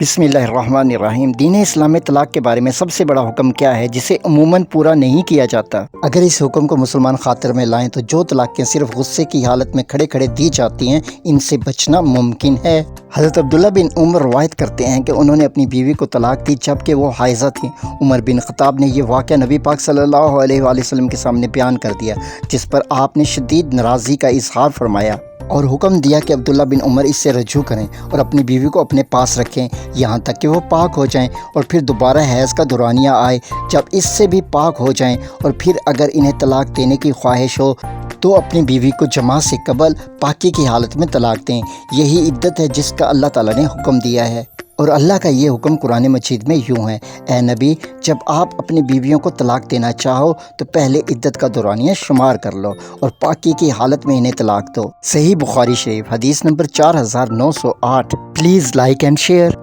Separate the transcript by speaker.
Speaker 1: बिस्मिल्लाहिर्रहमानिर्रहीम। दीन इस्लाम में तलाक़ के बारे में सबसे बड़ा हुक्म क्या है जिसे अमूमन पूरा नहीं किया जाता? अगर इस हुक्म को मुसलमान खातिर में लाएं तो जो तलाक़ें सिर्फ गुस्से की हालत में खड़े खड़े दी जाती हैं, इनसे बचना मुमकिन है। हज़रत अब्दुल्ला बिन उमर रवायत करते हैं कि उन्होंने अपनी बीवी को तलाक़ दी जबकि वो हाइज़ा थी। उमर बिन ख़त्ताब ने यह वाक़या नबी पाक सल्लल्लाहु अलैहि वसल्लम के सामने बयान कर दिया, जिस पर आपने शदीद नाराज़गी का इजहार फरमाया और हुक्म दिया कि अब्दुल्ला बिन उमर इससे रजू करें और अपनी बीवी को अपने पास रखें यहाँ तक कि वो पाक हो जाएं और फिर दोबारा हैज़ का दौरानिया आए जब इससे भी पाक हो जाएं, और फिर अगर इन्हें तलाक़ देने की ख्वाहिश हो तो अपनी बीवी को जमा से कबल पाकी की हालत में तलाक़ दें। यही इद्दत है जिसका अल्लाह ताला ने हुक्म दिया है। और अल्लाह का ये हुक्म कुरान मजीद में यूँ है, ए नबी, जब आप अपनी बीवियों को तलाक़ देना चाहो तो पहले इद्दत का दौरानिया शुमार कर लो और पाकी की हालत में इन्हें तलाक़ दो। सही बुखारी शरीफ हदीस number 4908। Please like and share.